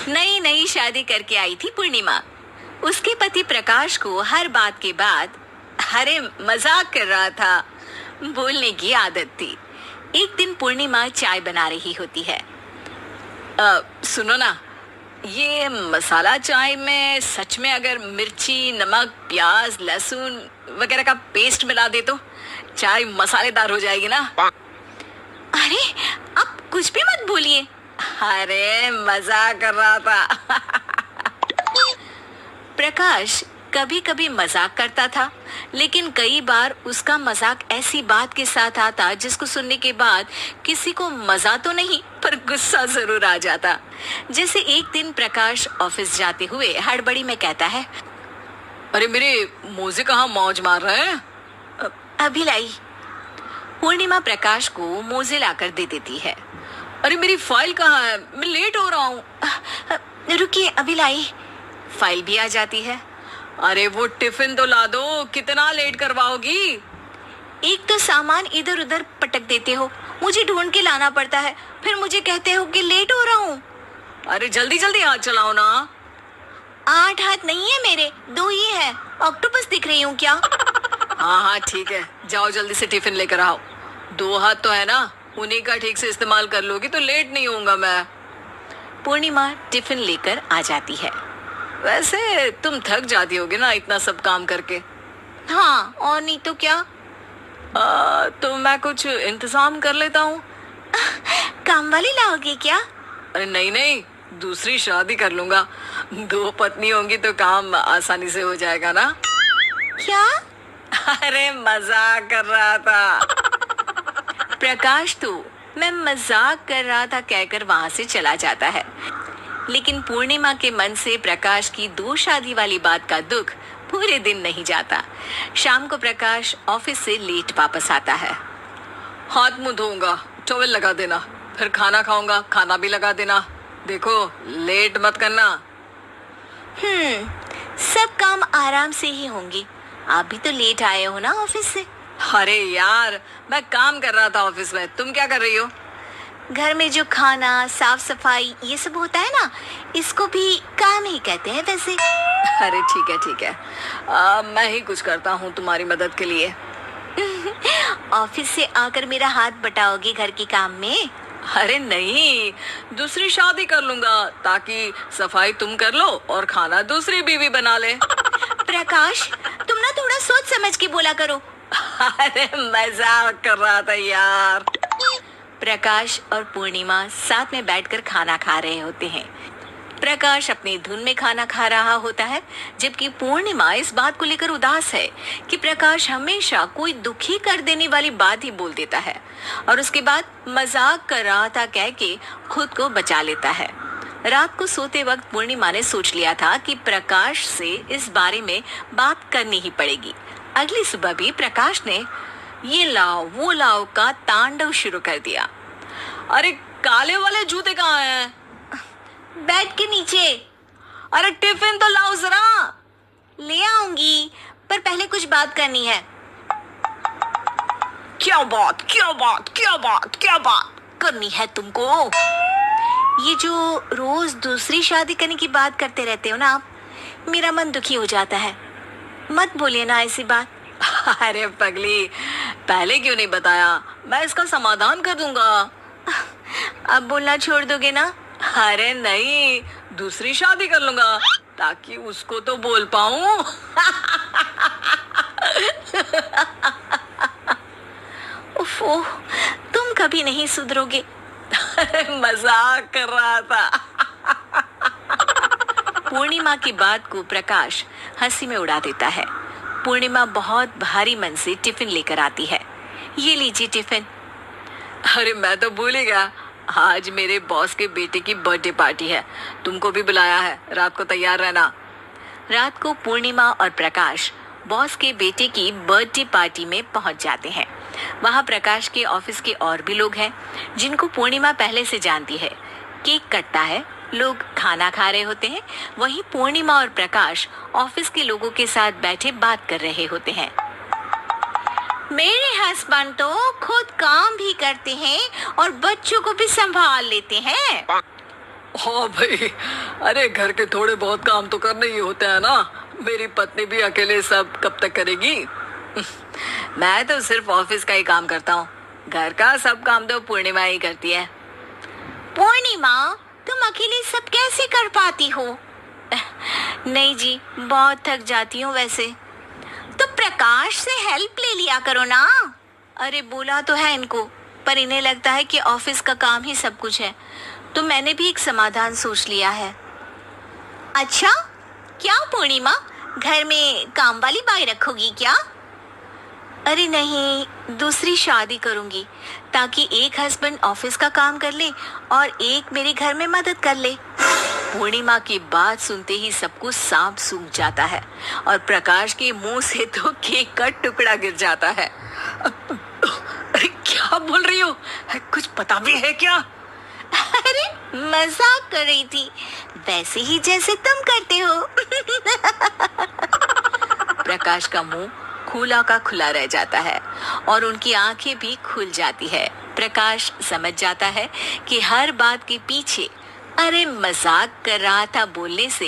नई नई शादी करके आई थी पूर्णिमा। उसके पति प्रकाश को हर बात के बाद अरे मजाक कर रहा था बोलने की आदत थी। एक दिन पूर्णिमा चाय बना रही होती है। सुनो ना, ये मसाला चाय में सच में अगर मिर्ची, नमक, प्याज, लहसुन वगैरह का पेस्ट मिला दे तो चाय मसालेदार हो जाएगी ना। अरे आप कुछ भी मत बोलिए। अरे मजाक कर रहा था। प्रकाश कभी कभी मजाक करता था, लेकिन कई बार उसका मजाक ऐसी बात के साथ आता जिसको सुनने के बाद किसी को मजा तो नहीं पर गुस्सा जरूर आ जाता। जैसे एक दिन प्रकाश ऑफिस जाते हुए हड़बड़ी में कहता है, अरे मेरे मोजे कहाँ मौज मार रहे हैं। अभी लाई। पूर्णिमा प्रकाश को मोजे लाकर दे देती है। अरे मेरी फाइल कहाँ है, मैं लेट हो रहा हूँ। रुकिए अभी लाई। फाइल भी आ जाती है। अरे वो टिफिन तो ला दो, कितना लेट करवाओगी। एक तो सामान इधर उधर पटक देते हो, मुझे ढूंढ के लाना पड़ता है, फिर मुझे कहते हो कि लेट हो रहा हूँ। अरे जल्दी जल्दी हाथ चलाओ ना। 8 हाथ नहीं है मेरे, 2 ही है। ऑक्टोपस दिख रही हूँ क्या? हाँ हाँ ठीक है, जाओ जल्दी से टिफिन लेकर आओ। 2 हाथ तो है ना, उन्हीं का ठीक से इस्तेमाल कर लोगी तो लेट नहीं होऊंगा मैं। पूर्णिमा टिफिन लेकर आ जाती है। वैसे तुम थक जाती होगी ना इतना सब काम करके। हाँ और नहीं तो क्या। तो मैं कुछ इंतजाम कर लेता हूँ। काम वाली लाओगे क्या? अरे नहीं नहीं, दूसरी शादी कर लूंगा। 2 पत्नी होंगी तो काम आसानी से हो जाएगा ना। क्या? अरे मजाक कर रहा था। प्रकाश तो मैं मजाक कर रहा था कहकर वहां से चला जाता है, लेकिन पूर्णिमा के मन से प्रकाश की 2 शादी वाली बात का दुख पूरे दिन नहीं जाता। शाम को प्रकाश ऑफिस से लेट वापस आता है। हाथ मुंह धोऊंगा, टॉवल लगा देना, फिर खाना खाऊंगा, खाना भी लगा देना। देखो लेट मत करना। सब काम आराम से ही होंगे। आप भी तो लेट आए हो ना ऑफिस से। अरे यार मैं काम कर रहा था ऑफिस में, तुम क्या कर रही हो? घर में जो खाना, साफ सफाई ये सब होता है ना, इसको भी काम ही कहते हैं वैसे। अरे ठीक है, मैं ही कुछ करता हूँ तुम्हारी मदद के लिए। ऑफिस से आकर मेरा हाथ बटाओगे घर के काम में? अरे नहीं, दूसरी शादी कर लूंगा ताकि सफाई तुम कर लो और खाना दूसरी बीवी बना ले। प्रकाश तुम ना थोड़ा सोच समझ के बोला करो। अरे मजाक कर रहा था यार। प्रकाश और पूर्णिमा साथ में बैठकर खाना खा रहे होते हैं। प्रकाश अपनी धुन में खाना खा रहा होता है, जबकि पूर्णिमा इस बात को लेकर उदास है कि प्रकाश हमेशा कोई दुखी कर देने वाली बात ही बोल देता है और उसके बाद मजाक कर रहा था कह के खुद को बचा लेता है। रात को सोते वक्त पूर्णिमा ने सोच लिया था कि प्रकाश से इस बारे में बात करनी ही पड़ेगी। अगली सुबह भी प्रकाश ने ये लाओ वो लाओ का तांडव शुरू कर दिया। अरे काले वाले जूते कहाँ हैं? बेड के नीचे। अरे टिफिन तो लाओ जरा। ले आऊंगी, पर पहले कुछ बात करनी है। क्या बात करनी है तुमको? ये जो रोज दूसरी शादी करने की बात करते रहते हो ना आप, मेरा मन दुखी हो जाता है। मत बोलिए ना ऐसी बात। अरे पगली, पहले क्यों नहीं बताया? मैं इसका समाधान कर दूंगा। अब बोलना छोड़ दोगे ना? अरे नहीं, दूसरी शादी कर लूंगा ताकि उसको तो बोल पाऊं। उफ़ो, तुम कभी नहीं सुधरोगे। मजाक कर रहा था। पूर्णिमा की बात को प्रकाश हंसी में उड़ा देता है। पूर्णिमा बहुत भारी मन से टिफिन लेकर आती है। ये लीजिए टिफिन। अरे मैं तो भूल ही गया, आज मेरे बॉस के बेटे की बर्थडे पार्टी है, तुमको भी बुलाया है, रात को तैयार रहना। रात को पूर्णिमा और प्रकाश बॉस के बेटे की बर्थडे पार्टी में पहुंच जाते हैं। वहां प्रकाश के ऑफिस के और भी लोग हैं जिनको पूर्णिमा पहले से जानती है। केक कटता है, लोग खाना खा रहे होते हैं। वहीं पूर्णिमा और प्रकाश ऑफिस के लोगों के साथ बैठे बात कर रहे होते हैं। मेरे हस्बैंड तो खुद काम भी करते हैं और बच्चों को भी संभाल लेते हैं। हाँ भाई, अरे घर के थोड़े बहुत काम तो करने ही होते हैं ना। मेरी पत्नी भी अकेले सब कब तक करेगी। मैं तो सिर्फ ऑफिस का ही काम करता हूँ। घर का सब काम तो पूर्णिमा ही करती है। पूर्णिमा, तुम अकेले सब कैसे कर पाती हो? नहीं जी, बहुत थक जाती हूँ वैसे। तो प्रकाश से हेल्प ले लिया करो ना। अरे बोला तो है इनको, पर इन्हें लगता है कि ऑफिस का काम ही सब कुछ है। तो मैंने भी एक समाधान सोच लिया है। अच्छा, क्या पूर्णिमा, घर में काम वाली बाई रखोगी क्या? अरे नहीं, दूसरी शादी करूंगी ताकि एक हस्बैंड ऑफिस का काम कर ले और एक मेरे घर में मदद कर ले। पूर्णिमा की बात सुनते ही सब कुछ सांप सूख जाता है और प्रकाश के मुंह से तो केक का टुकड़ा गिर जाता है। अरे क्या बोल रही हो? कुछ पता भी है क्या? अरे मजाक कर रही थी, वैसे ही जैसे तुम करते हो। प्रकाश का मुंह खुला का खुला रह जाता है और उनकी आंखें भी खुल जाती है। प्रकाश समझ जाता है कि हर बात के पीछे अरे मजाक कर रहा था बोलने से